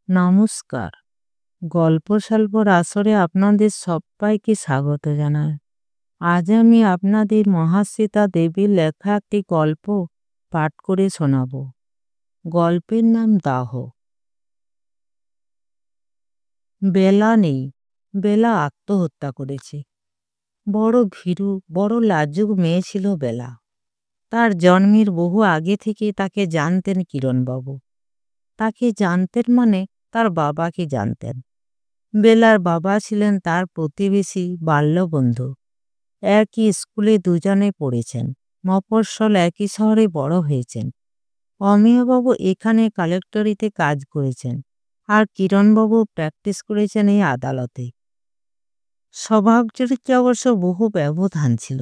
নমস্কার। গল্প-স্বল্পর আসরে আপনাদের সব্বাইকে স্বাগত জানাই। আজ আমি আপনাদের মহাশ্বেতা দেবীর লেখা একটি গল্প পাঠ করে শোনাব। গল্পের নাম দাহ। বেলা নেই। বেলা আত্মহত্যা করেছে। বড় ভীরু, বড় লাজুক মেয়ে ছিল বেলা। তার জন্মের বহু আগে থেকে তাকে জানতেন কিরণবাবু। তাকে জানতেন মানে তার বাবাকে জানতেন। বেলার বাবা ছিলেন তার প্রতিবেশী বাল্যবন্ধু। একই স্কুলে দুজনে পড়েছেন। মফস্বল একই শহরে বড় হয়েছেন। অমিয়বাবু এখানে কালেক্টরিতে কাজ করেছেন, আর কিরণবাবু প্র্যাকটিস করেছেন এই আদালতে। স্বভাব চরিত্রে অবশ্য বহু ব্যবধান ছিল।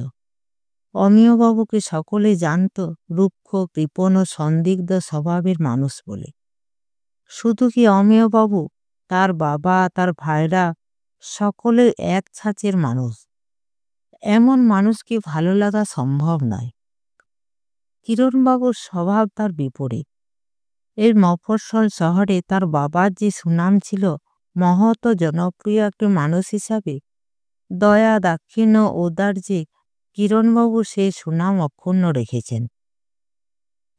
অমিয়বাবুকে সকলে জানত রুক্ষ, কৃপণ ও সন্দিগ্ধ স্বভাবের মানুষ বলে। শুধু কি অমিয়বাবু, তার বাবা, তার ভাইরা সকলে এক ছাঁচের মানুষ। এমন মানুষকে ভালো লাগা সম্ভব নয়। কিরণবাবুর স্বভাব তার বিপরীত। এই মফস্বল শহরে তার বাবার যে সুনাম ছিল মহৎ ও জনপ্রিয় একটি মানুষ হিসাবে, দয়া, দাক্ষিণ্য, ঔদার্যে কিরণবাবু সেই সুনাম অক্ষুণ্ণ রেখেছেন।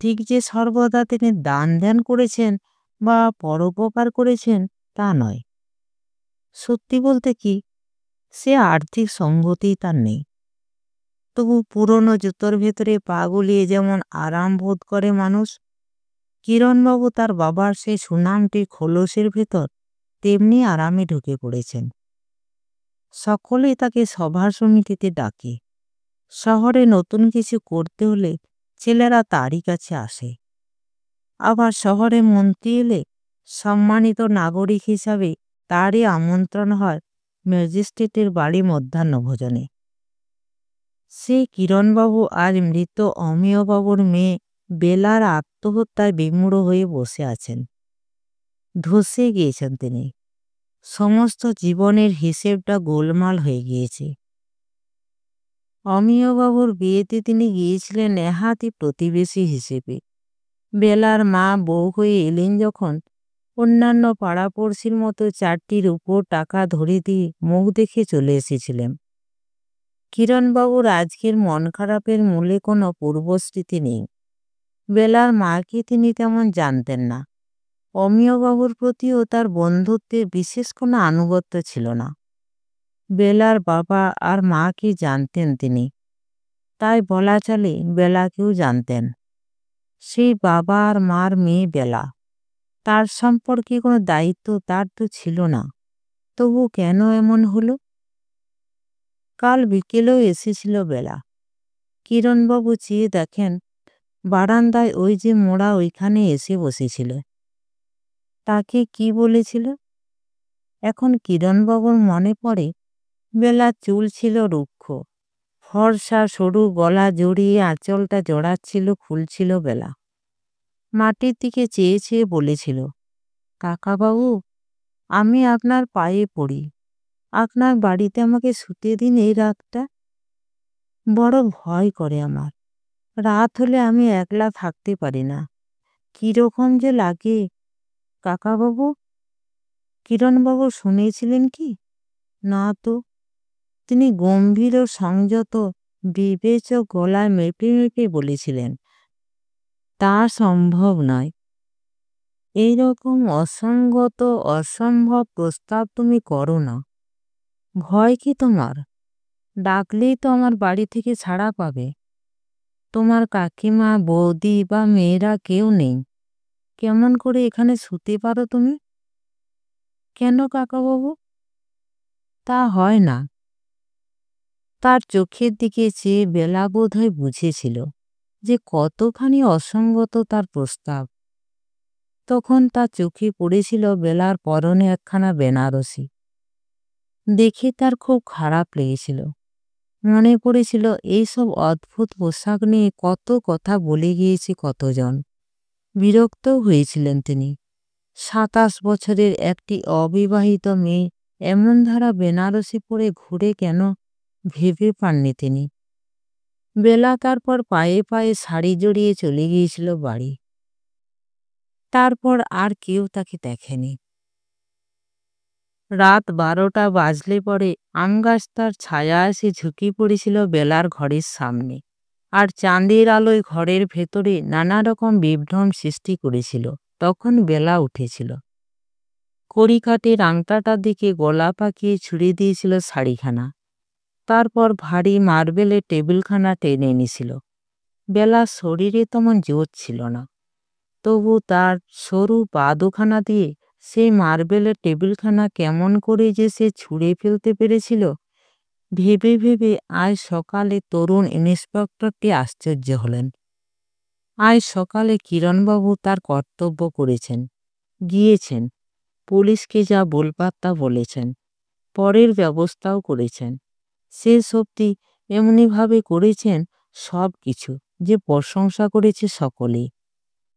ঠিক যে সর্বদা তিনি দান ধ্যান করেছেন বা পরোপকার করেছেন তা নয়। সত্যি বলতে কি, সে আর্থিক সঙ্গতি তার নেই। তবু পুরনো জুতোর ভেতরে পা গুলিয়ে যেমন আরাম বোধ করে মানুষ, কিরণবাবু তার বাবার সেই সুনামটি খোলসের ভেতর তেমনি আরামে ঢুকে পড়েছেন। সকলেই তাকে সভা সমিতিতে ডাকে। শহরে নতুন কিছু করতে হলে ছেলেরা তারই কাছে আসে। আবার শহরে মন্ত্রী এলে সম্মানিত নাগরিক হিসাবে তারই আমন্ত্রণ হয় ম্যাজিস্ট্রেটের বাড়ি মধ্যাহ্নভোজনে। সেই কিরণবাবু আজ মৃত অমিয়বাবুর মেয়ে বেলার আত্মহত্যায় বিমূঢ় হয়ে বসে আছেন। ধসে গিয়েছেন তিনি। সমস্ত জীবনের হিসেবটা গোলমাল হয়ে গিয়েছে। অমিয়বাবুর বিয়েতে তিনি গিয়েছিলেন নেহাতি প্রতিবেশী হিসেবে। বেলার মা বউ হয়ে এলেন যখন, অন্যান্য পাড়াপড়শির মতো 4টির উপর টাকা ধরে দিয়ে মুখ দেখে চলে এসেছিলেন। কিরণবাবুর আজকের মন খারাপের মূলে কোনো পূর্বস্মৃতি নেই। বেলার মাকে তিনি তেমন জানতেন না। অমিয়বাবুর প্রতিও তার বন্ধুত্বে বিশেষ কোনো আনুগত্য ছিল না। বেলার বাবা আর মাকে জানতেন তিনি, তাই বলা চলে বেলাকেও জানতেন। সেই বাবা আর মার মেয়ে বেলা, তার সম্পর্কে কোনো দায়িত্ব তার তো ছিল না। তবু কেন এমন হলো? কাল বিকেলেও এসেছিল বেলা। কিরণবাবু চেয়ে দেখেন, বারান্দায় ওই যে মোড়া ওইখানে এসে বসেছিল। তাকে কি বলেছিল? এখন কিরণবাবুর মনে পড়ে, বেলার চুল ছিল রুক্ষ, ফর্সা সরু গলা জড়িয়ে আঁচলটা জড়াচ্ছিল, খুলছিল বেলা। মাটির দিকে চেয়ে চেয়ে বলেছিল, কাকাবাবু, আমি আপনার পায়ে পড়ি, আপনার বাড়িতে আমাকে শুতে দিন এই রাতটা। বড় ভয় করে আমার। রাত হলে আমি একলা থাকতে পারি না। কিরকম যে লাগে। কাকাবাবু। কিরণবাবু শুনেছিলেন কি? না তো। তিনি গম্ভীর ও সংযত বিবেচক গলায় মেপে মেপে বলেছিলেন, তা সম্ভব নয়। এইরকম অসঙ্গত অসম্ভব প্রস্তাব তুমি করো না। ভয় কি তোমার? ডাকলেই তো আমার বাড়ি থেকে ছাড়া পাবে। তোমার কাকিমা, বৌদি বা মেয়েরা কেউ নেই। কেমন করে এখানে শুতে পারো তুমি? কেন কাকাবাবু? তা হয় না। তার চোখের দিকে চেয়ে বেলা বোধহয় বুঝেছিল যে কতখানি অসঙ্গত তার প্রস্তাব। তখন তার চোখে পড়েছিল বেলার পরনে একখানা বেনারসি। দেখে তার খুব খারাপ লেগেছিল। মনে পড়েছিল এইসব অদ্ভুত পোশাক নিয়ে কত কথা বলে গিয়েছে কতজন। বিরক্তও হয়েছিলেন তিনি। 27 বছরের একটি অবিবাহিত মেয়ে এমন ধারা বেনারসি পরে ঘুরে কেন, ভেবে পাননি তিনি। বেলা তারপর পায়ে পায়ে শাড়ি জড়িয়ে চলে গিয়েছিল বাড়ি। তারপর আর কেউ তাকে দেখেনি। রাত 12টা বাজলে পরে আমগাছটার ছায়া এসে ঝুঁকি পড়েছিল বেলার ঘরের সামনে, আর চাঁদের আলোয় ঘরের ভেতরে নানা রকম বিভ্রম সৃষ্টি করেছিল। তখন বেলা উঠেছিল। কড়িকাঠের আংটাটার দিকে গলা পাকিয়ে ছুড়ে দিয়েছিল শাড়িখানা। তারপর ভারী মার্বেলের টেবিলখানা টেনে এনেছিল। বেলার শরীরে তেমন জোর ছিল না, তবু তার সরু পা দুখানা দিয়ে সেই মার্বেলের টেবিলখানা কেমন করে যে সে ছুঁড়ে ফেলতে পেরেছিল, ভেবে ভেবে আজ সকালে তরুণ ইন্সপেক্টরটি আশ্চর্য হলেন। আজ সকালে কিরণবাবু তার কর্তব্য করেছেন, গিয়েছেন, পুলিশকে যা বলবার তা বলেছেন, পরের ব্যবস্থাও করেছেন। শেষ অবধি এমনিভাবে করেছেন সব কিছু যে প্রশংসা করেছে সকলেই।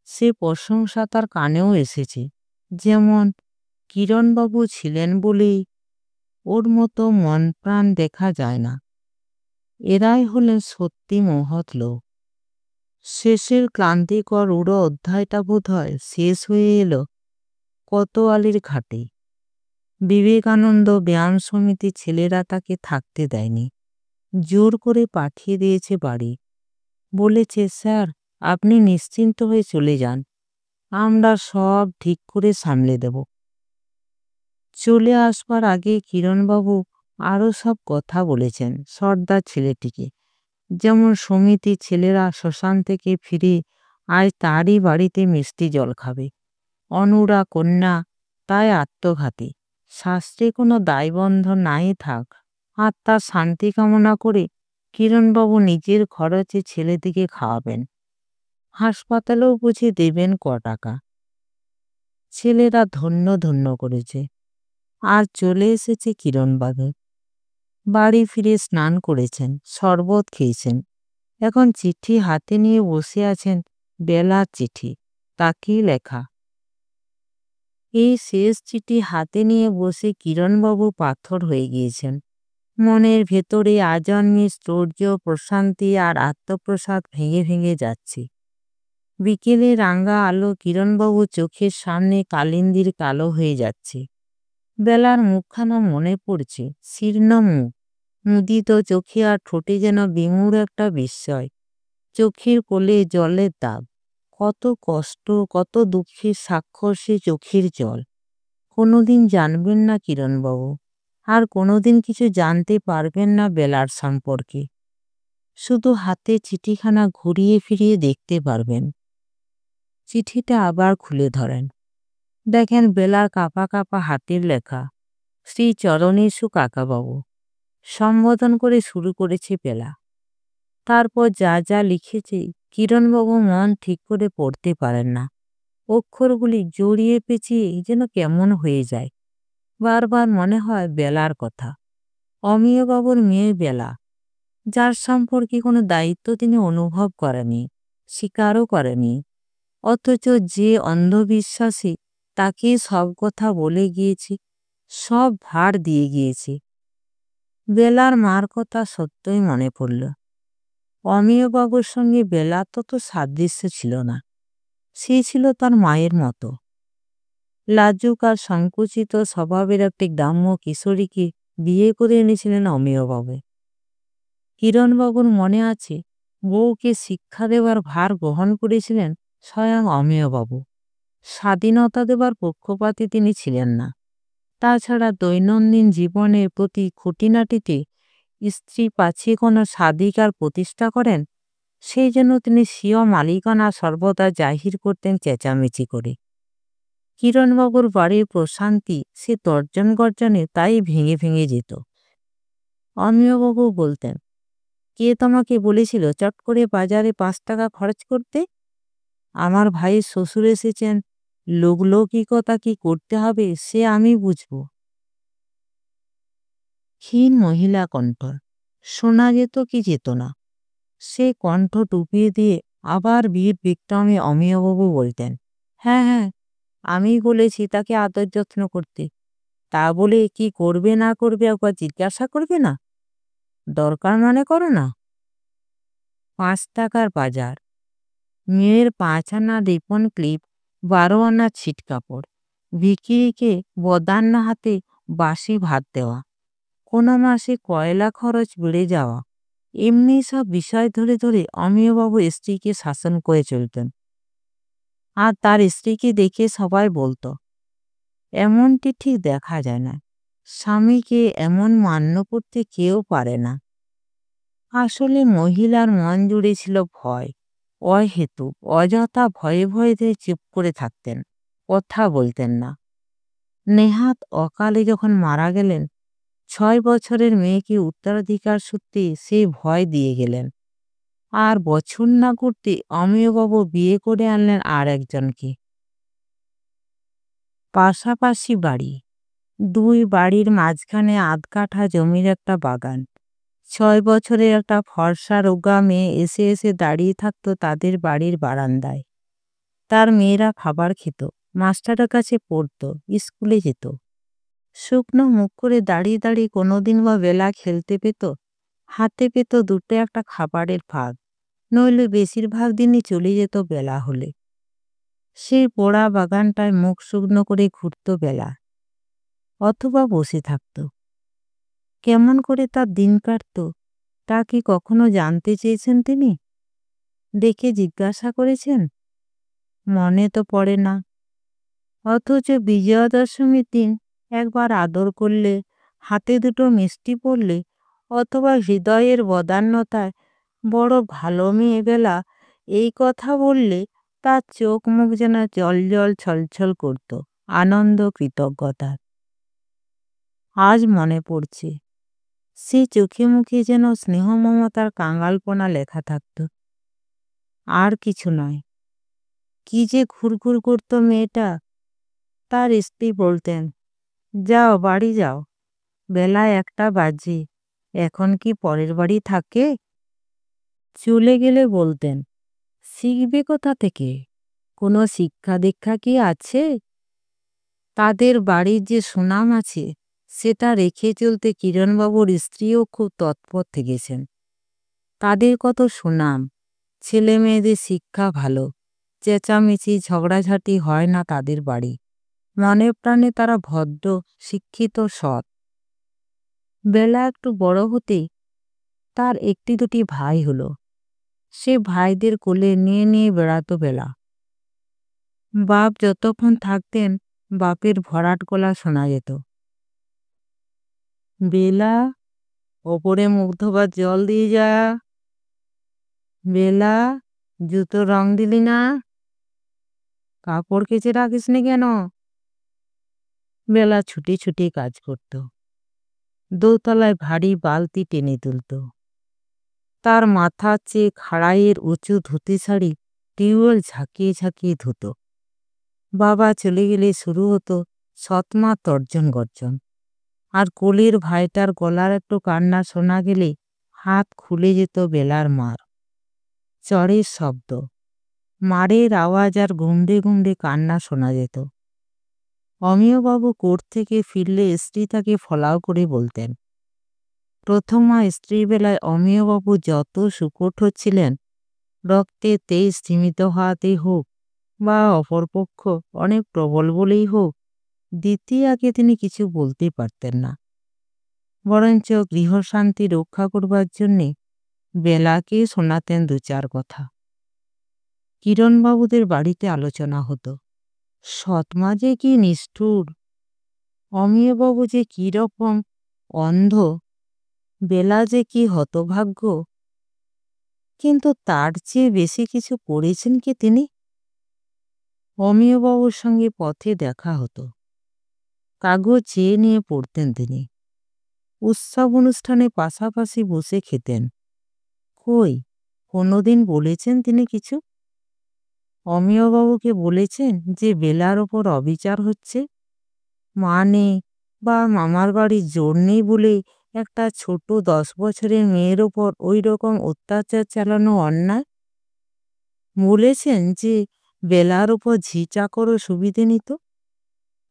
সে প্রশংসা তার কানেও এসেছে। যেমন কিরণবাবু ছিলেন বলেই ওর মতো মন প্রাণ দেখা যায় না। এরাই হলেন সত্যি মহৎ লোক। শেষের ক্লান্তিকর উড়ো অধ্যায়টা বোধহয় শেষ হয়ে এলো কোতোয়ালির ঘাটে। বিবেকানন্দ ব্যায়াম সমিতির ছেলেরা তাকে থাকতে দেয়নি, জোর করে পাঠিয়ে দিয়েছে বাড়ি। বলেছে, স্যার আপনি নিশ্চিন্ত হয়ে চলে যান, আমরা সব ঠিক করে সামলে দেব। চলে আসবার আগে কিরণবাবু আরও সব কথা বলেছেন সর্দার ছেলেটিকে। যেমন সমিতির ছেলেরা শ্মশান থেকে ফিরে আজ তারই বাড়িতে মিষ্টি জল খাবে। অনুরা কন্যা তাই আত্মঘাতী, শাস্ত্রে কোনো দায়বন্ধ নাই থাক, আত্মার শান্তি কামনা করে কিরণবাবু নিজের খরচে ছেলেটিকে খাওয়াবেন। হাসপাতালেও বুঝে দেবেন টাকা। ছেলেরা ধন্য ধন্য করেছে। আর চলে এসেছে কিরণবাবু। বাড়ি ফিরে স্নান করেছেন, শরবত খেয়েছেন। এখন চিঠি হাতে নিয়ে বসে আছেন, বেলার চিঠি, তাকেই লেখা। এই শেষ চিঠি হাতে নিয়ে বসে কিরণবাবু পাথর হয়ে গিয়েছেন। মনের ভেতরে আজন্মে স্তর্য, প্রশান্তি আর আত্মপ্রসাদ ভেঙে ভেঙে যাচ্ছে। বিকেলে রাঙা আলো কিরণবাবু চোখের সামনে কালিন্দির কালো হয়ে যাচ্ছে। বেলার মুখখানা মনে পড়ছে, শীর্ণ মুখ, মুদিত চোখে আর ঠোঁটে যেন বিমূঢ় একটা বিস্ময়। চোখের কোলে জলের দাগ। কত কষ্ট, কত দুঃখের স্বাক্ষর সে চোখের জল। কোনোদিন জানবেন না কিরণবাবু, আর কোনোদিন কিছু জানতে পারবেন না বেলার সম্পর্কে। শুধু হাতে চিঠিখানা ঘুরিয়ে ফিরিয়ে দেখতে পারবেন। চিঠিটা আবার খুলে ধরেন, দেখেন বেলার কাঁপা কাঁপা হাতের লেখা, শ্রী চরণেশু কাকাবাবু। সম্বোধন করে শুরু করেছে বেলা। তারপর যা যা লিখেছে কিরণবাবু মন ঠিক করে পড়তে পারেন না। অক্ষরগুলি জড়িয়ে পেঁচিয়ে যেন কেমন হয়ে যায়। বারবার মনে হয় বেলার কথা, অমিয়বাবুর মেয়ে বেলা, যার সম্পর্কে কোনো দায়িত্ব তিনি অনুভব করেনি, স্বীকারও করেনি, অথচ যে অন্ধবিশ্বাসী তাকে সব কথা বলে গিয়েছে, সব ভার দিয়ে গিয়েছে। বেলার মার কথা সত্যই মনে পড়ল। অমিয়বাবুর সঙ্গে বেলার তত সাদৃশ্য ছিল না। সে ছিল তার মায়ের মতো। লাজুক আর সংকুচিত স্বভাবের একটি গ্রাম্য কিশোরীকে বিয়ে করে এনেছিলেন অমিয়বাবু। কিরণবাবুর মনে আছে, বউকে শিক্ষা দেওয়ার ভার গ্রহণ করেছিলেন স্বয়ং অমিয়বাবু। স্বাধীনতা দেবার পক্ষপাতী তিনি ছিলেন না। তাছাড়া দৈনন্দিন জীবনের প্রতি খুঁটিনাটিতে স্ত্রী পাছে কোনো স্বাধিকার প্রতিষ্ঠা করেন, সেই জন্য তিনি স্বীয় মালিকানা সর্বদা জাহির করতেন চেঁচামেচি করে। কিরণবাবুর বাড়ির প্রশান্তি সে তর্জন গর্জনে তাই ভেঙে ভেঙে যেত। অমিয়বাবু বলতেন, কে তোমাকে বলেছিল চট করে বাজারে 5 টাকা খরচ করতে? আমার ভাইয়ের শ্বশুর এসেছেন, লোকলৌকিকতা কি করতে হবে সে আমি বুঝব। ক্ষীণ মহিলা কণ্ঠ, শোনা যেত কি যেত না। সে কণ্ঠ টুপিয়ে দিয়ে আবার বীর বিক্রমে অমিয়বাবু বলতেন, হ্যাঁ হ্যাঁ, আমি বলেছি তাকে আদর যত্ন করতে, তা বলে কি করবে না করবে একবার জিজ্ঞাসা করবে না? দরকার মনে করো না। 5 টাকার বাজার, মেয়ের 5 আনা রিপন ক্লিপ, 12 আনা ছিট কাপড়, ভিখিরিকে বদান্না হাতে বাসি ভাত দেওয়া, কোনো মাসে কয়লা খরচ বেড়ে যাওয়া, এমনি সব বিষয় ধরে ধরে অমিয়বাবু স্ত্রীকে শাসন করে চলতেন। আর তার স্ত্রীকে দেখে সবাই বলতো, এমনটি ঠিক দেখা যায় না, স্বামীকে এমন মান্য করতে কেউ পারে না। আসলে মহিলার মন জুড়ে ছিল ভয়, অহেতুক অযথা ভয়ে ভয়ে চুপ করে থাকতেন, কথা বলতেন না। নেহাত অকালে যখন মারা গেলেন, 6 বছরের মেয়েকে উত্তরাধিকার সূত্রে সে ভয় দিয়ে গেলেন। আর বছর না করতে অমিয়বাবু বিয়ে করে আনলেন আর একজনকে। পাশাপাশি বাড়ি, দুই বাড়ির মাঝখানে আধ কাঠা জমির একটা বাগান। 6 বছরের একটা ফর্সা রোগা মেয়ে এসে এসে দাঁড়িয়ে থাকতো তাদের বাড়ির বারান্দায়। তার মেয়েরা খাবার খেত, মাস্টারের কাছে পড়তো, স্কুলে যেত। শুকনো মুখ করে দাঁড়িয়ে দাঁড়িয়ে কোনোদিন বা বেলা খেলতে পেত, হাতে পেত দুটো একটা খাবারের ভাগ, নইলে বেশিরভাগ দিনই চলে যেত বেলা হলে। সেই পোড়া বাগানটায় মুখ শুকনো করে ঘুরত বেলা, অথবা বসে থাকত। কেমন করে তার দিন কাটত তা কি কখনো জানতে চেয়েছেন তিনি? দেখে জিজ্ঞাসা করেছেন? মনে তো পড়ে না। অথচ বিজয়া দশমীর দিন একবার আদর করলে, হাতে দুটো মিষ্টি পড়লে, অথবা হৃদয়ের বদান্যতায় বড় ভালো মেয়ে বেলা এই কথা বললে তার চোখ মুখ যেন জল জল ছলছল করত আনন্দ কৃতজ্ঞতার। আজ মনে পড়ছে, সে চোখে মুখে যেন স্নেহ মমতার কাঙালপনা লেখা থাকত, আর কিছু নয়। কি যে ঘুরঘুর করত মেয়েটা। তার স্ত্রী বলতেন, যাও বাড়ি যাও, বেলা 1টা বাজে, এখন কি পরের বাড়ি থাকে? চলে গেলে বলতেন, শিখবে কোথা থেকে? কোনো শিক্ষা দীক্ষা কি আছে? তাদের বাড়ির যে সুনাম আছে সেটা রেখে চলতে কিরণবাবুর স্ত্রীও খুব তৎপর থেকেছেন। তাদের কত সুনাম, ছেলে মেয়েদের শিক্ষা ভালো, চেঁচামেচি ঝগড়াঝাটি হয় না তাদের বাড়ি। মনে প্রাণে তারা ভদ্র, শিক্ষিত, সৎ। বেলা একটু বড় হতেই তার একটি দুটি ভাই হলো। সে ভাইদের কোলে নিয়ে নিয়ে বেড়াতো বেলা। বাপ যতক্ষণ থাকতেন বাপের ভরাট গলা শোনা যেত, বেলা, ওপরে মুখ ধোবার জল দিয়ে যা। বেলা, জুতো রং দিলি না? কাপড় কেচে রাখিস নি কেন? বেলা ছুটি ছুটি কাজ করত, দোতলায় ভারী বালতি টেনে তুলত। তার মাথার চেয়ে খাড়াইয়ের উঁচু ধুতি শাড়ি টিউবওয়েল ঝাঁকিয়ে ঝাঁকিয়ে ধুত। বাবা চলে গেলে শুরু হতো সৎমা তর্জন গর্জন। আর কোলের ভাইটার গলার একটু কান্না শোনা গেলে হাত খুলে যেত বেলার মার। চড়ের শব্দ, মারের আওয়াজ আর গুমড়ে গুমড়ে কান্না শোনা যেত। অমিয়বাবু কোর্ট থেকে ফিরলে স্ত্রী তাকে ফলাও করে বলতেন। প্রথমা স্ত্রীর বেলায় অমিয়বাবু যত সুকট হচ্ছিলেন, রক্তে তেজ সীমিত হওয়াতেই হোক বা অপরপক্ষ অনেক প্রবল বলেই হোক, দ্বিতীয়াকে তিনি কিছু বলতে পারতেন না। বরঞ্চ গৃহশান্তি রক্ষা করবার জন্যে বেলাকে শোনাতেন 2-4 কথা। কিরণবাবুদের বাড়িতে আলোচনা হতো, সৎমা যে কি নিষ্ঠুর, অমিয়বাবু যে কি রকম অন্ধ, বেলা যে কি হতভাগ্য। কিন্তু তার চেয়ে বেশি কিছু করেছেন কি তিনি? অমিয়বাবুর সঙ্গে পথে দেখা হতো, কাগজ চেয়ে নিয়ে পড়তেন তিনি। উৎসব অনুষ্ঠানে পাশাপাশি বসে খেতেন। কই, কোনোদিন বলেছেন তিনি কিছু? অমিয়বাবুকে বলেছেন যে বেলার ওপর অবিচার হচ্ছে, মা নেই বা মামার বাড়ির জোর নেই বলে একটা ছোট 10 বছরের মেয়ের ওপর ওই রকম অত্যাচার চালানো অন্যায়? বলেছেন যে বেলার ওপর ঝি চাকরও সুবিধে নিত,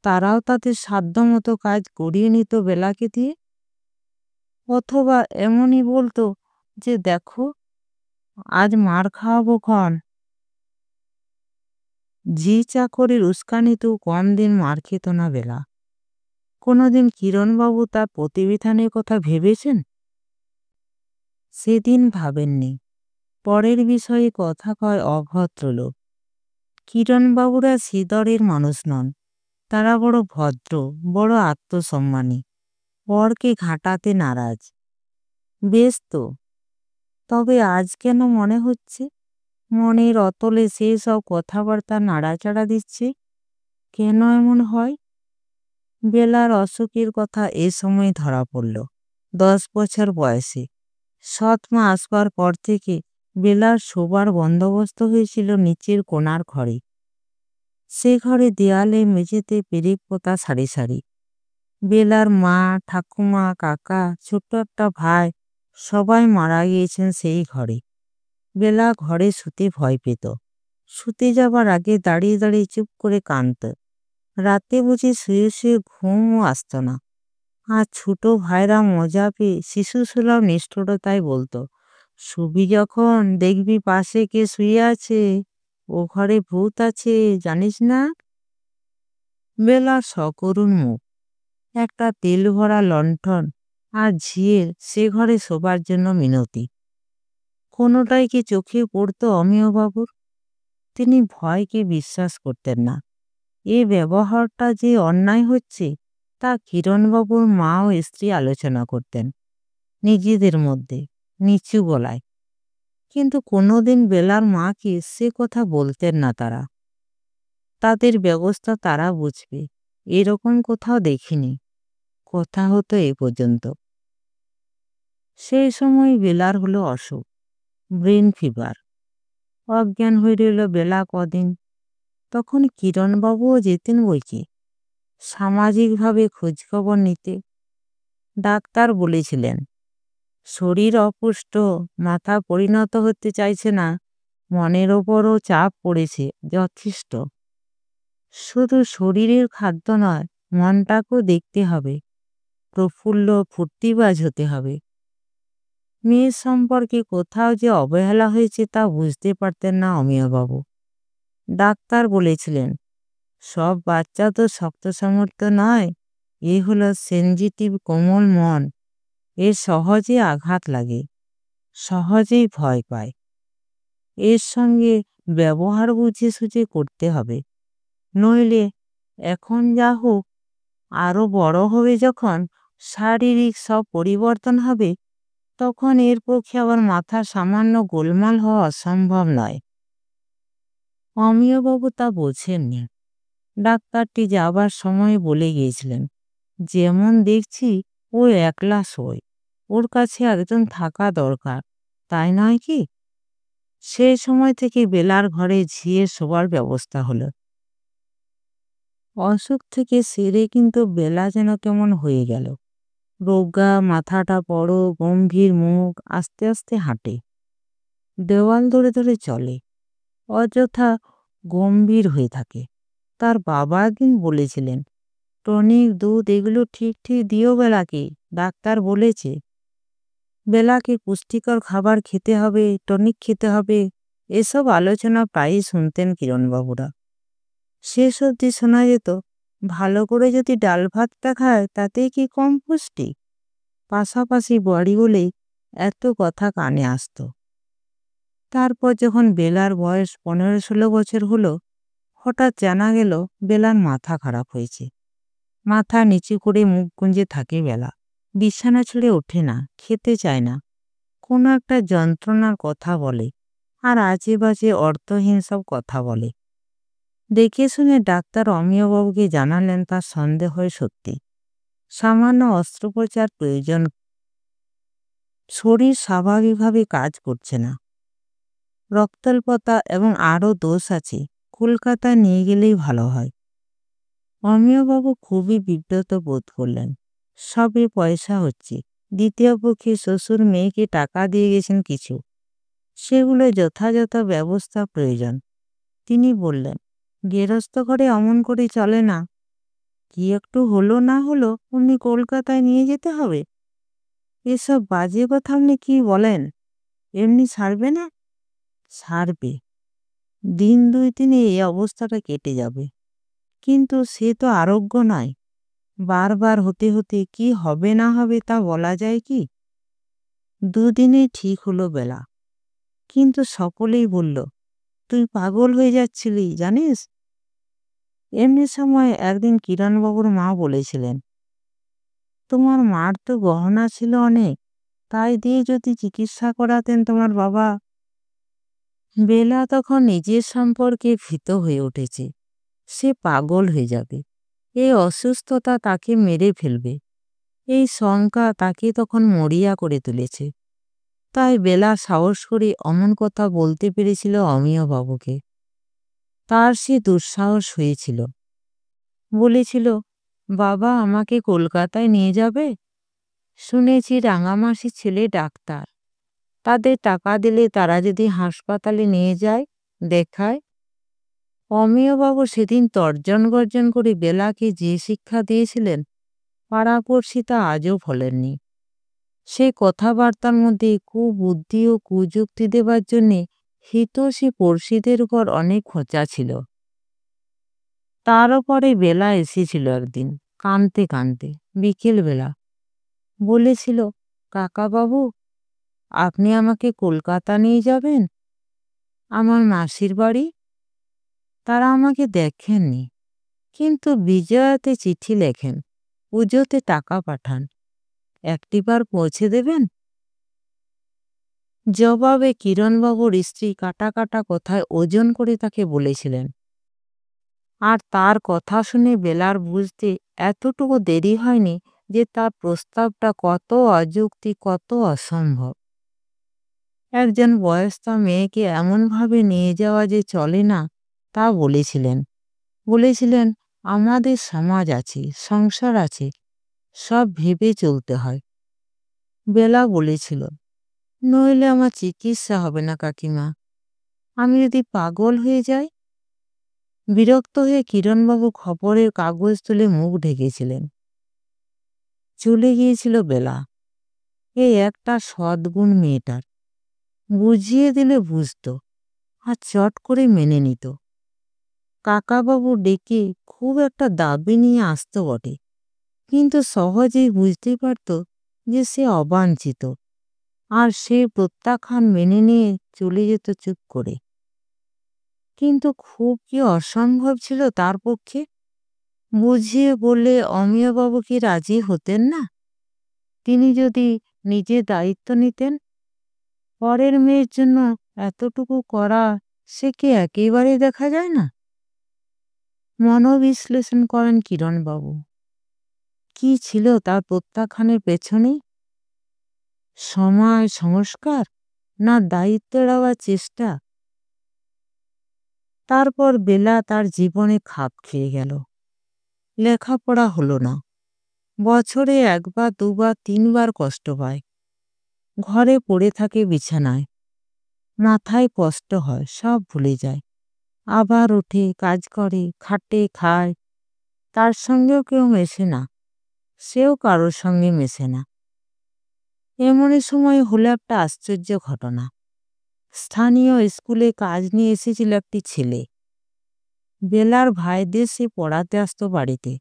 তারাও তাদের সাধ্যমতো কাজ করিয়ে নিত বেলাকে দিয়ে? অথবা এমনই বলতো যে দেখো, আজ মার খাওয়াবো ক্ষণ। ঝি চাকরের উস্কানিতেও কম দিন মার খেত না বেলা। কোনোদিন কিরণবাবু তার প্রতিবিধানের কথা ভেবেছেন? সেদিন ভাবেননি। পরের বিষয়ে কথা কয় অভদ্রলোক। কিরণবাবুরা শ্রীধরের মানুষ নন। তারা বড় ভদ্র, বড় আত্মসম্মানী, পরকে ঘাঁটাতে নারাজ। বেশ তো, তবে আজ কেন মনে হচ্ছে মনের অতলে সেই সব কথাবার্তা নাড়াচাড়া দিচ্ছে? কেন এমন হয়? বেলার অসুখের কথা এ সময় ধরা পড়ল। 10 বছর বয়সে সৎ মা আসবার পর থেকে বেলার শোবার বন্দোবস্ত হয়েছিল নিচের কোণার ঘরে। সে ঘরে দেয়ালে মেঝেতে পেরেক পোতা সারি সারি। বেলার মা, ঠাকুমা, কাকা, ছোট্ট একটা ভাই সবাই মারা গিয়েছেন সেই ঘরে। বেলা ঘরে শুতে ভয় পেত। শুতে যাবার আগে দাঁড়িয়ে দাঁড়িয়ে চুপ করে কাঁদত। রাতে বুঝি শুয়ে শুয়ে ঘুমও আসত না। আর ছোট ভাইরা মজা পেয়ে শিশুসুলভ নিষ্ঠুরতায় বলতো, শুবি যখন দেখবি পাশে কে শুয়ে আছে, ও ঘরে ভূত আছে, জানিস না? বেলার সকরুণ মুখ, একটা তেল ভরা লণ্ঠন আর ঝিয়ের সে ঘরে শোবার জন্য মিনতি। কোনোটাই কি চোখে পড়তো অমিয়বাবুর? তিনি ভয়কে বিশ্বাস করতেন না। এ ব্যবহারটা যে অন্যায় হচ্ছে তা কিরণবাবুর মা ও স্ত্রী আলোচনা করতেন নিজেদের মধ্যে নিচু গলায়, কিন্তু কোনোদিন বেলার মাকে সে কথা বলতেন না তারা। তাদের ব্যবস্থা তারা বুঝবে এরকম কোথাও দেখিনি। কথা হতো এ পর্যন্ত। সেই সময় বেলার হলো অসুখ, ব্রেন ফিভার। অজ্ঞান হয়ে রইল বেলা কদিন। তখন কিরণবাবুও যেতেন বইকি সামাজিকভাবে খোঁজখবর নিতে। ডাক্তার বলেছিলেন, শরীর অপুষ্ট, মাথা পরিণত হতে চাইছে না, মনের ওপরও চাপ পড়েছে যথেষ্ট। শুধু শরীরের খাদ্য নয়, মনটাকেও দেখতে হবে, প্রফুল্ল ফুর্তিবাজ হতে হবে। মেয়ের সম্পর্কে কোথাও যে অবহেলা হয়েছে তা বুঝতে পারতেন না অমিয়বাবু। ডাক্তার বলেছিলেন, সব বাচ্চা তো শক্ত সামর্থ্য নয়, এ হলো সেনজিটিভ কোমল মন, এর সহজে আঘাত লাগে, সহজেই ভয় পায়। এর সঙ্গে ব্যবহার বুঝে সুঝে করতে হবে, নইলে এখন যা হোক আরও বড় হবে যখন শারীরিক সব পরিবর্তন হবে, তখন এর পক্ষে আবার মাথা সামান্য গোলমাল হওয়া অসম্ভব নয়। অমিয়বাবু তা বোঝেননি। ডাক্তারটি যাবার সময় বলে গিয়েছিলেন, যেমন দেখছি ও একলা শোয়, ওর কাছে একজন থাকা দরকার, তাই নয় কি? সেই সময় থেকে বেলার ঘরে ঝিয়ে শোবার ব্যবস্থা হলো। অসুখ থেকে সেরে কিন্তু বেলা যেন কেমন হয়ে গেল। রোগা, মাথাটা বড়, গম্ভীর মুখ, আস্তে আস্তে হাঁটে, দেওয়াল ধরে ধরে চলে, অযথা গম্ভীর হয়ে থাকে। তার বাবা একদিন বলেছিলেন, টনিক, দুধ এগুলো ঠিক ঠিক দিও বেলাকে, ডাক্তার বলেছে। বেলাকে পুষ্টিকর খাবার খেতে হবে, টনিক খেতে হবে, এসব আলোচনা প্রায়ই শুনতেন কিরণবাবুরা। শেষ অবধি শোনা যেত, ভালো করে যদি ডাল ভাতটা খায় তাতেই কি কম পুষ্টি? পাশাপাশি বাড়ি বলেই এত কথা কানে আসতো। তারপর যখন বেলার বয়স 15-16 বছর হলো, হঠাৎ জানা গেল বেলার মাথা খারাপ হয়েছে। মাথা নিচু করে মুখ গুঁজে থাকে বেলা, বিছানা ছেড়ে ওঠে না, খেতে চায় না, কোনো একটা যন্ত্রণার কথা বলে, আর আজে বাজে অর্থহীন সব কথা বলে। দেখে শুনে ডাক্তার অমিয়বাবুকে জানালেন তার সন্দেহ হয় সত্যি, সামান্য অস্ত্রোপচার প্রয়োজন। শরীর স্বাভাবিকভাবে কাজ করছে না, রক্তাল্পতা এবং আরও দোষ আছে, কলকাতা নিয়ে গেলেই ভালো হয়। অমিয়বাবু খুবই বিব্রত বোধ করলেন। সবে পয়সা হচ্ছে, দ্বিতীয় পক্ষে শ্বশুর মেয়েকে টাকা দিয়ে গেছেন কিছু, সেগুলো যথাযথ ব্যবস্থা প্রয়োজন। তিনি বললেন, গেরস্থ ঘরে অমন করে চলে না, কি একটু হলো না হলো অমনি কলকাতায় নিয়ে যেতে হবে? এসব বাজে কথা আপনি কি বলেন? এমনি সারবে না? সারবে, দিন 2-3 এই অবস্থাটা কেটে যাবে, কিন্তু সে তো আরোগ্য নয়। বারবার হতে হতে কি হবে না হবে তা বলা যায় কি? দুদিনেই ঠিক হলো বেলা, কিন্তু সকলেই বলল, তুই পাগল হয়ে যাচ্ছিলি জানিস। এমনি সময় একদিন কিরণবাবুর মা বলেছিলেন, তোমার মার তো গহনা ছিল অনেক, তাই দিয়ে যদি চিকিৎসা করাতেন তোমার বাবা। বেলা তখন নিজের সম্পর্কে ভীত হয়ে উঠেছে। সে পাগল হয়ে যাবে, এই অসুস্থতা তাকে মেরে ফেলবে, এই শঙ্কা তাকে তখন মরিয়া করে তুলেছে। তাই বেলা সাহস করে অমন কথা বলতে পেরেছিল অমিয় বাবুকে। তার সে দুঃসাহস হয়েছিল। বলেছিল, বাবা আমাকে কলকাতায় নিয়ে যাবে? শুনেছি রাঙামাসির ছেলে ডাক্তার, তাদের টাকা দিলে তারা যদি হাসপাতালে নিয়ে যায়, দেখায়। অমিয়বাবু সেদিন তর্জন গর্জন করে বেলাকে যে শিক্ষা দিয়েছিলেন, পাড়াপড়শি তা আজও ভোলেননি। সে কথাবার্তার মধ্যে কুবুদ্ধি ও কুযুক্তি দেবার জন্যে হিতৈষী পড়শিদের উপর অনেক খোঁচা ছিল। তার উপরে বেলা এসেছিল একদিন, কাঁদতে কাঁদতে, বিকেলবেলা। বলেছিল, কাকাবাবু, আপনি আমাকে কলকাতা নিয়ে যাবেন, আমার মাসির বাড়ি। তারা আমাকে দেখেননি, কিন্তু বিজয়াতে চিঠি লেখেন, পুজোতে টাকা পাঠান, একটিবার পৌঁছে দেবেন। জবাবে কিরণবাবুর স্ত্রী কাটা কাটা কথায় ওজন করে তাকে বলেছিলেন। আর তার কথা শুনে বেলার বুঝতে এতটুকু দেরি হয়নি যে তার প্রস্তাবটা কত অযৌক্তিক, কত অসম্ভব। একজন বয়স্ক মেয়েকে এমনভাবে নিয়ে যাওয়া যে চলে না, তা বলেছিলেন। বলেছিলেন, আমাদের সমাজ আছে, সংসার আছে, সব ভেবে চলতে হয়। বেলা বলেছিল, নইলে আমার চিকিৎসা হবে না কাকিমা, আমি যদি পাগল হয়ে যাই। বিরক্ত হয়ে কিরণবাবু খবরের কাগজ তুলে মুখ ঢেকেছিলেন। চলে গিয়েছিল বেলা। এই একটা সদ্গুণ মেয়েটার, বুঝিয়ে দিলে বুঝত, আর চট করে মেনে নিত। কাকাবাবু ডেকে খুব একটা দাবি নিয়ে আসত বটে, কিন্তু সহজেই বুঝতে পারত যে সে অবাঞ্ছিত, আর সে প্রত্যাখ্যান মেনে নিয়ে চলে যেত চুপ করে। কিন্তু খুব কি অসম্ভব ছিল তার পক্ষে? বুঝিয়ে বললে অমিয়বাবু কি রাজি হতেন না? তিনি যদি নিজে দায়িত্ব নিতেন। পরের মেয়ের জন্য এতটুকু করা সে কি একেবারে দেখা যায় না? মনোবিশ্লেষণ করেন কিরণবাবু। কি ছিল তার প্রত্যাখ্যানের পেছনে? সময়, সংস্কার, না দায়িত্ব এড়াবার চেষ্টা? তারপর বেলা তার জীবনে খাপ খেয়ে গেল। লেখাপড়া হলো না, বছরে একবার দুবার তিনবার কষ্ট পায়, ঘরে পড়ে থাকে বিছানায়, মাথায় কষ্ট হয়, সব ভুলে যায়, আবার ওঠে, কাজ করে, খাটে, খায়। তার সঙ্গেও কেউ মেশে না, সেও কারোর সঙ্গে মেশে না। এমনই সময় হলো একটা আশ্চর্য ঘটনা। স্থানীয় স্কুলে কাজ নিয়ে এসেছিল একটি ছেলে। বেলার ভাইদের সে পড়াতে আসতো বাড়িতে।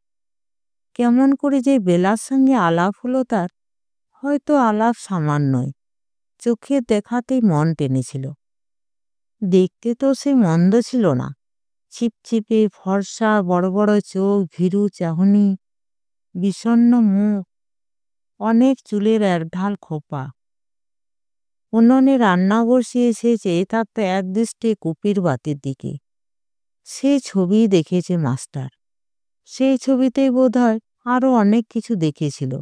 কেমন করে যে বেলার সঙ্গে আলাপ হলো তার, হয়তো আলাপ সামান্যই, চোখে দেখাতেই মন টেনেছিল। দেখতে তো সে মন্দ ছিল না, ছিপছিপে ফর্সা, বড় বড় চোখ, ভীরু চাহনি, বিষণ্ণ মুখ, অনেক চুলের একঢাল খোপা। উনুনে রান্না বসিয়ে সে চেয়ে থাকতো একদৃষ্টে কুপির বাতির দিকে। সেই ছবি দেখেছে মাস্টার। সেই ছবিতেই বোধহয় আরো অনেক কিছু দেখেছিল,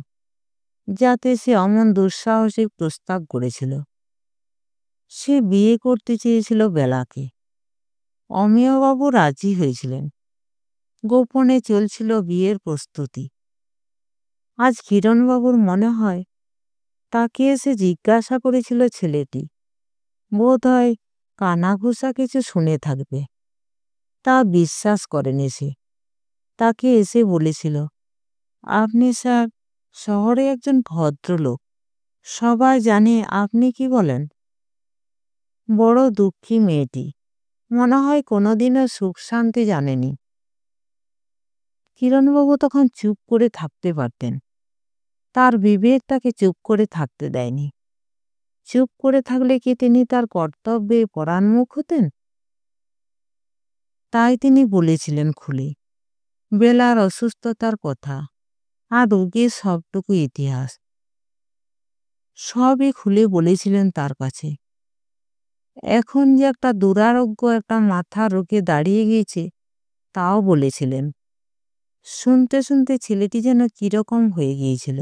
যাতে সে অমন দুঃসাহসিক প্রস্তাব করেছিল। সে বিয়ে করতে চেয়েছিল বেলাকে। অমিয়বাবু রাজি হয়েছিলেন। গোপনে চলছিল বিয়ের প্রস্তুতি। আজ কিরণবাবুর মনে হয় তাকে এসে জিজ্ঞাসা করেছিল ছেলেটি, বোধ হয় কানাঘুষা কিছু শুনে থাকবে। তা বিশ্বাস করেনি সে। তাকে এসে বলেছিল, আপনি স্যার শহরে একজন ভদ্রলোক, সবাই জানে আপনি কি বলেন। বড় দুঃখী মেয়েটি, মনে হয় কোনোদিনও সুখ শান্তি জানেনি। কিরণবাবু তখন চুপ করে থাকতে পারতেন, তার বিবেক তাকে চুপ করে থাকতে দেয়নি। চুপ করে থাকলে কি তিনি তার কর্তব্যে পরাণমুখ হতেন? তাই তিনি বলেছিলেন খুলে, বেলার অসুস্থতার কথা আর রোগীর সবটুকু ইতিহাস সবই খুলে বলেছিলেন তার কাছে। এখন যে একটা দুরারোগ্য একটা মাথা রোগে দাঁড়িয়ে গিয়েছে তাও বলেছিলেন। শুনতে শুনতে ছেলেটি যেন কিরকম হয়ে গিয়েছিল,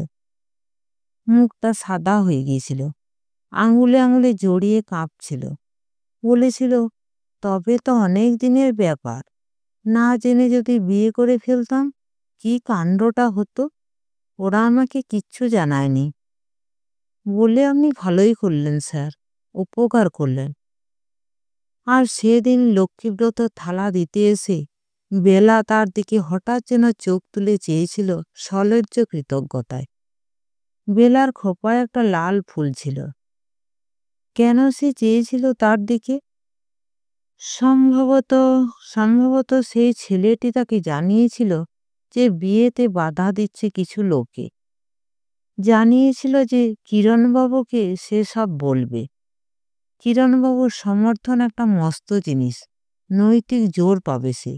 মুখটা সাদা হয়ে গিয়েছিল, আঙুলে আঙুলে জড়িয়ে কাঁপছিল। বলেছিল, তবে তো অনেক দিনের ব্যাপার, না জেনে যদি বিয়ে করে ফেলতাম কি কাণ্ডটা হতো। ওরা আমাকে কিচ্ছু জানায়নি। বলে আপনি ভালোই করলেন স্যার, উপকার করলেন। আর সেদিন লক্ষ্মীব্রত থালা দিতে এসে বেলা তার দিকে হঠাৎ যেন চোখ তুলে চেয়েছিল সলজ্জ কৃতজ্ঞতায়। বেলার খোঁপায় একটা লাল ফুল ছিল। কেন সে চেয়েছিল তার দিকে? সম্ভবত সম্ভবত সেই ছেলেটি তাকে জানিয়েছিল যে বিয়েতে বাধা দিচ্ছে কিছু লোকে। জানিয়েছিল যে কিরণবাবুকে সে সব বলবে। কিরণবাবুর সমর্থন একটা মস্ত জিনিস, নৈতিক জোর পাবে সে।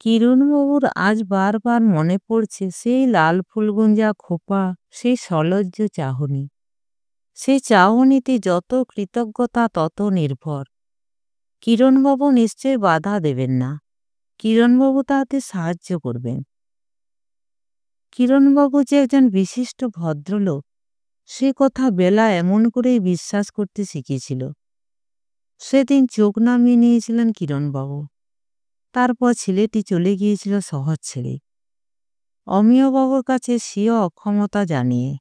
কিরণবাবুর আজ বারবার মনে পড়ছে সেই লাল ফুলগুঞ্জা খোপা, সেই সলজ্জ চাহনি। সেই চাহনিতে যত কৃতজ্ঞতা তত নির্ভর। কিরণবাবু নিশ্চয় বাধা দেবেন না, কিরণবাবু তাতে সাহায্য করবেন। কিরণবাবু যে একজন বিশিষ্ট ভদ্রলোক সে কথা বেলা এমন করেই বিশ্বাস করতে শিখেছিল। সেদিন চোখ নামিয়ে নিয়েছিলেন কিরণবাবু। তারপর ছেলেটি চলে গিয়েছিল শহর ছেড়ে, অমিয়বাবুর কাছে স্বীয় অক্ষমতা জানিয়ে।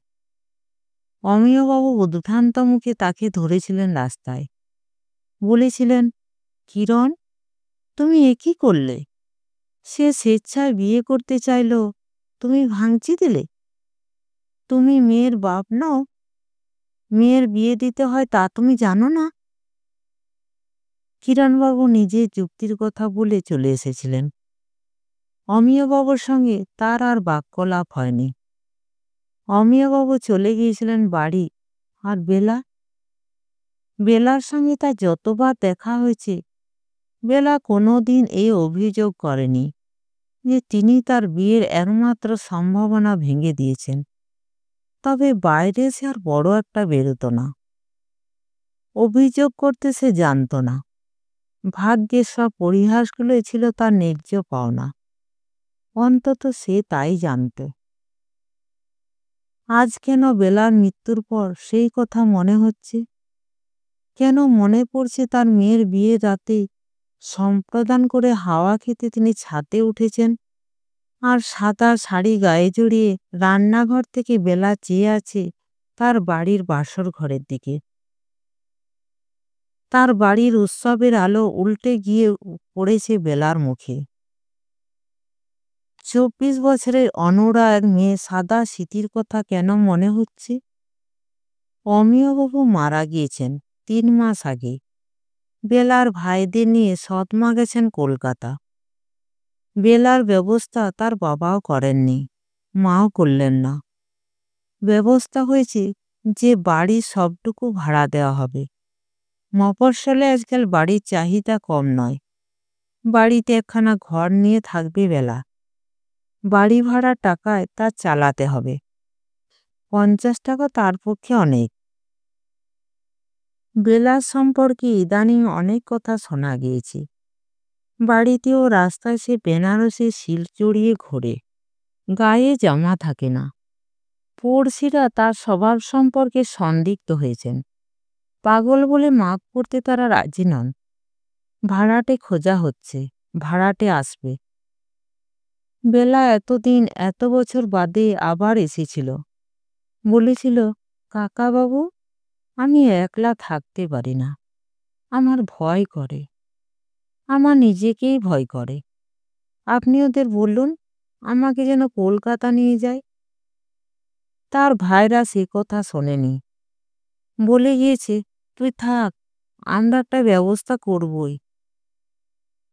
অমিয়বাবু উদ্ভ্রান্ত মুখে তাকে ধরেছিলেন রাস্তায়। বলেছিলেন, কিরণ, তুমি এ কি করলে? সে স্বেচ্ছায় বিয়ে করতে চাইল, তুমি ভাঙচি দিলে? তুমি মেয়ের বাপ নও? মেয়ের বিয়ে দিতে হয় তা তুমি জানো না? কিরণবাবু নিজে যুক্তির কথা বলে চলে এসেছিলেন। অমিয়বাবুর সঙ্গে তার আর বাক্যলাপ হয়নি। অমিয়বাবু চলে গিয়েছিলেন বাড়ি। আর বেলার সঙ্গে তার যতবার দেখা হয়েছে বেলা কোনো দিন এই অভিযোগ করেনি যে তিনি তার বিয়ের একমাত্র সম্ভাবনা ভেঙে দিয়েছেন। তবে বাইরে সে আর বড় একটা বেরোতো না। অভিযোগ করতে সে জানত না। ভাগ্যের সব পরিহাসগুলোই ছিল তার ন্যায্য পাওনা। অন্তত সে তাই জানত। আজ কেন বেলার মৃত্যুর পর সেই কথা মনে হচ্ছে? কেন মনে পড়ছে তার মেয়ের বিয়ে রাতে সম্প্রদান করে হাওয়া খেতে তিনি ছাদে উঠেছেন, আর সাদা শাড়ি গায়ে জড়িয়ে রান্নাঘর থেকে বেলা চেয়ে আছে তার বাড়ির বাসর ঘরের দিকে। তার বাড়ির উৎসবের আলো উল্টে গিয়ে পড়েছে বেলার মুখে। 24 বছরের অনূঢ়া এক মেয়ে সাদা স্মৃতির কথা কেন মনে হচ্ছে? অমিয়বাবু মারা গিয়েছেন 3 মাস আগে। বেলার ভাইদের নিয়ে সৎমা গেছেন কলকাতা। বেলার ব্যবস্থা তার বাবাও করেননি, মাও করলেন না। ব্যবস্থা হয়েছে যে বাড়ির সবটুকু ভাড়া দেওয়া হবে। মফস্বলে আজকাল বাড়ির চাহিদা কম নয়। বাড়িতে একখানা ঘর নিয়ে থাকবে বেলা। বাড়ি ভাড়ার টাকায় তার চালাতে হবে। 50 টাকা তার পক্ষে অনেক। বেলার সম্পর্কে ইদানিং অনেক কথা শোনা গিয়েছে। বাড়িতে ও রাস্তায় সে বেনারসি সিল্ক জড়িয়ে ঘোরে, গায়ে জামা থাকে না। পড়শিরা তার স্বভাব সম্পর্কে সন্দিগ্ধ হয়েছেন। পাগল বলে মাপ করতে তারা রাজি নন। ভাড়াটে খোঁজা হচ্ছে, ভাড়াটে আসবে। বেলা এতদিন এত বছর বাদে আবার এসেছিল। বলেছিল, কাকাবাবু, আমি একলা থাকতে পারি না, আমার ভয় করে, আমার নিজেকেই ভয় করে। আপনি ওদের বলুন আমাকে যেন কলকাতা নিয়ে যায়। তার ভাইরা সে কথা শোনেনি। বলে গিয়েছে, তুই থাক, আমরা একটা ব্যবস্থা করবই।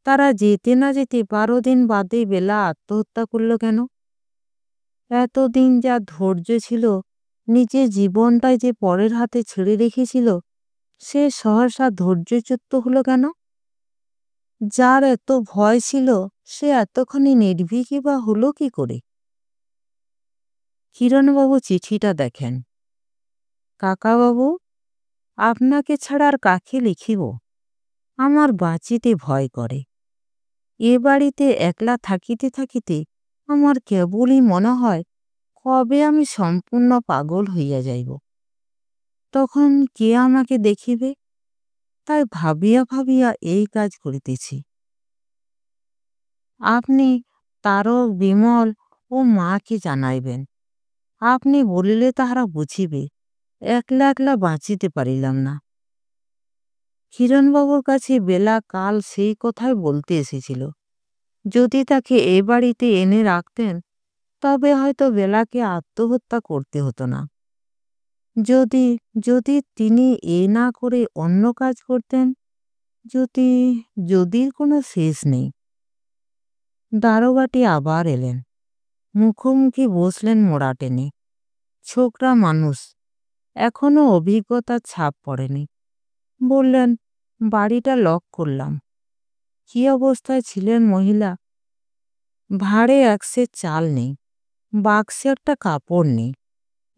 তারা যেতে না যেতে 12 দিন বাদে বেলা আত্মহত্যা করল কেন? এতদিন যা ধৈর্য ছিল, নিজের জীবনটাই যে পরের হাতে ছেড়ে রেখেছিল, সে সহসা ধৈর্যচ্যুত হলো কেন? যার এত ভয় ছিল, সে এতখানি নির্ভীকই বা হলো কি করে? কিরণবাবু চিঠিটা দেখেন। কাকাবাবু, আপনাকে ছাড়া আর কাকে লিখিব? আমার বাঁচিতে ভয় করে। এ বাড়িতে একলা থাকিতে থাকিতে আমার কেবলই মনে হয় কবে আমি সম্পূর্ণ পাগল হইয়া যাইব। তখন কে আমাকে দেখিবে? তাই ভাবিয়া ভাবিয়া এই কাজ করিতেছি। আপনি তারক, বিমল ও মাকে জানাইবেন। আপনি বলিলে তাহারা বুঝিবে। একলা একলা বাঁচিতে পারিলাম না। কিরণবাবুর কাছে বেলা কাল সেই কথাই বলতে এসেছিল। যদি তাকে এ বাড়িতে এনে রাখতেন, তবে হয়তো বেলাকে আত্মহত্যা করতে হতো না। যদি যদি তিনি এ না করে অন্য কাজ করতেন, যদি যদির কোনো শেষ নেই। দারোগাটি আবার এলেন। মুখোমুখি বসলেন মোড়া টেনে। ছোকরা মানুষ, এখনো অভিজ্ঞতার ছাপ পড়েনি। বললেন, বাড়িটা লক করলাম। কি অবস্থায় ছিলেন মহিলা? ভাঁড়ে এক সের চাল নেই, বাক্সে একটা কাপড় নেই,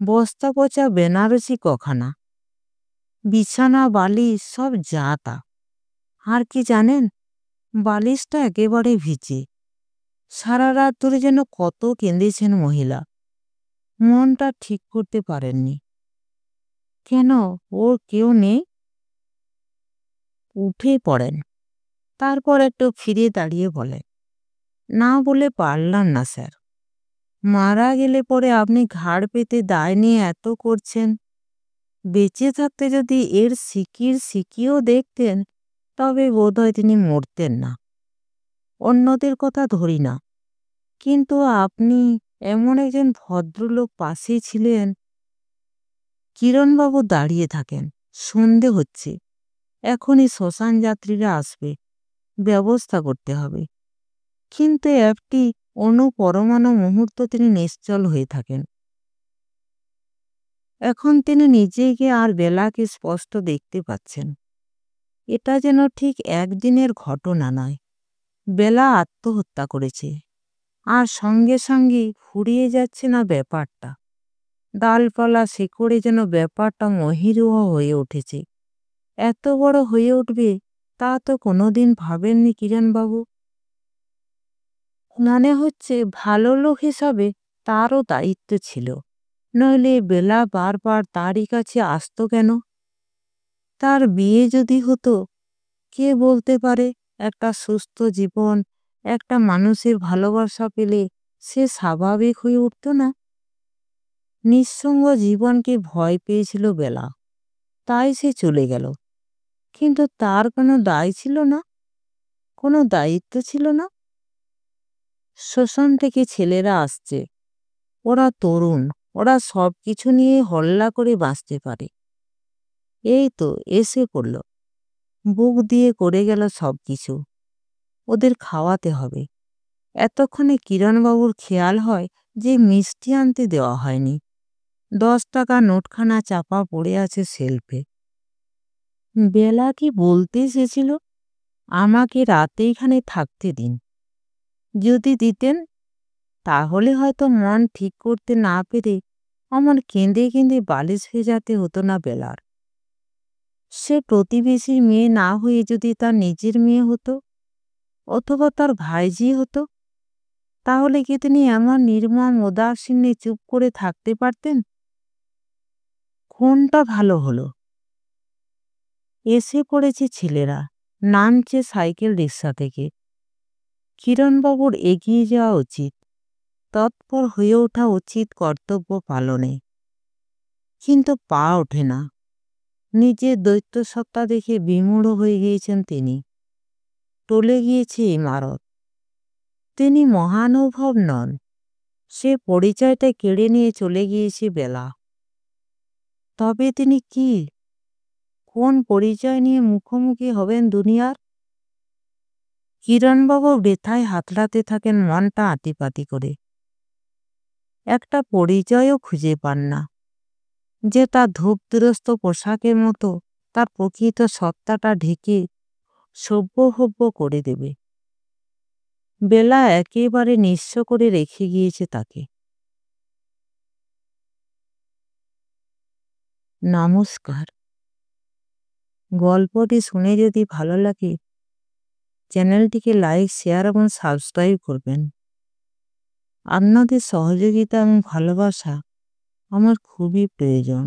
বস্তা পচা বেনারসি কখানা, বিছানা বালিশ সব যা তা। আর কি জানেন? বালিশটা একেবারে ভিজে। সারা রাত ধরে যেন কত কেঁদেছেন মহিলা। মনটা ঠিক করতে পারেননি। কেন, ওর কেউ নেই? উঠে পড়েন। তারপর একটু ফিরে দাঁড়িয়ে বলেন, না বলে পারলাম না স্যার। মারা গেলে পরে আপনি ঘাড় পেতে দায় নিয়ে এত করছেন। বেঁচে থাকতে যদি এর সিকিও দেখতেন, তবে বোধহয় তিনি মরতেন না। অন্যদের কথা ধরি না, কিন্তু আপনি এমন একজন ভদ্রলোক পাশে ছিলেন। কিরণবাবু দাঁড়িয়ে থাকেন। সন্ধে হচ্ছে, এখনই শ্মশান যাত্রীরা আসবে, ব্যবস্থা করতে হবে। কিন্তু একটি অনুপরমাণু মুহূর্ত তিনি নিশ্চল হয়ে থাকেন। এখন তিনি নিজেকে আর বেলাকে স্পষ্ট দেখতে পাচ্ছেন। এটা যেন ঠিক একদিনের ঘটনা নয়। বেলা আত্মহত্যা করেছে, আর সঙ্গে সঙ্গে ফুরিয়ে যাচ্ছে না ব্যাপারটা। ডালপালা শেকড়ে যেন ব্যাপারটা মহিরুহ হয়ে উঠেছে। এত বড় হয়ে উঠবে তা তো কোনোদিন ভাবেননি কিরণবাবু। মানে হচ্ছে, ভালো লোক হিসাবে তারও দায়িত্ব ছিল, নইলে বেলা বারবার তারই কাছে আসতো কেন? তার বিয়ে যদি হতো, কে বলতে পারে একটা সুস্থ জীবন, একটা মানুষের ভালোবাসা পেলে সে স্বাভাবিক হয়ে উঠত না? নিঃসঙ্গ জীবনকে ভয় পেয়েছিল বেলা, তাই সে চলে গেল। কিন্তু তার কোনো দায় ছিল না, কোনো দায়িত্ব ছিল না। শ্মশান থেকে ছেলেরা আসছে। ওরা তরুণ, ওরা সব কিছু নিয়ে হল্লা করে বাঁচতে পারে। এই তো এসে পড়ল, বুক দিয়ে করে গেল সব কিছু। ওদের খাওয়াতে হবে। এতক্ষণে কিরণবাবুর খেয়াল হয় যে মিষ্টি আনতে দেওয়া হয়নি। 10 টাকা নোটখানা চাপা পড়ে আছে শেলফে। বেলা কি বলতে এসেছিল? আমাকে রাতে এখানে থাকতে দিন। যদি দিতেন, তাহলে হয়তো মন ঠিক করতে না পেরে আমার কেঁদে কেঁদে বালিশ ভেজাতে হতো না বেলার। সে প্রতিবেশীর মেয়ে না হয়ে যদি তার নিজের মেয়ে হতো, অথবা তার ভাইঝি হতো, তাহলে কি তিনি এমন নির্মম উদাসীন্যে চুপ করে থাকতে পারতেন? কোনটা ভালো হলো? এসে পড়েছে ছেলেরা, নামছে সাইকেল রিক্সা থেকে। কিরণবাবুর এগিয়ে যাওয়া উচিত, তৎপর হয়ে ওঠা উচিত কর্তব্য পালনে। কিন্তু পা ওঠে না। নিজের দৈত্যসত্তা দেখে বিমূঢ় হয়ে গিয়েছেন তিনি। টলে গিয়েছে ইমারত। তিনি মহানুভব নন, সে পরিচয়টা কেড়ে নিয়ে চলে গিয়েছে বেলা। তবে তিনি কি, কোন পরিচয় নিয়ে মুখোমুখি হবেন দুনিয়ার? কিরণবাবু বৃথায় হাতড়াতে থাকেন মনটা আঁটিপাতি করে। একটা পরিচয়ও খুঁজে পান না, যে তার ধূপদুরস্ত পোশাকের মতো তার প্রকৃত সত্তাটা ঢেকে সভ্য করে দেবে। বেলা একেবারে নিঃস্ব করে রেখে গিয়েছে তাকে। নমস্কার। গল্পটি শুনে যদি ভালো লাগে, চ্যানেলটিকে লাইক, শেয়ার এবং সাবস্ক্রাইব করবেন। আপনাদের সহযোগিতা এবং ভালোবাসা আমার খুবই প্রয়োজন।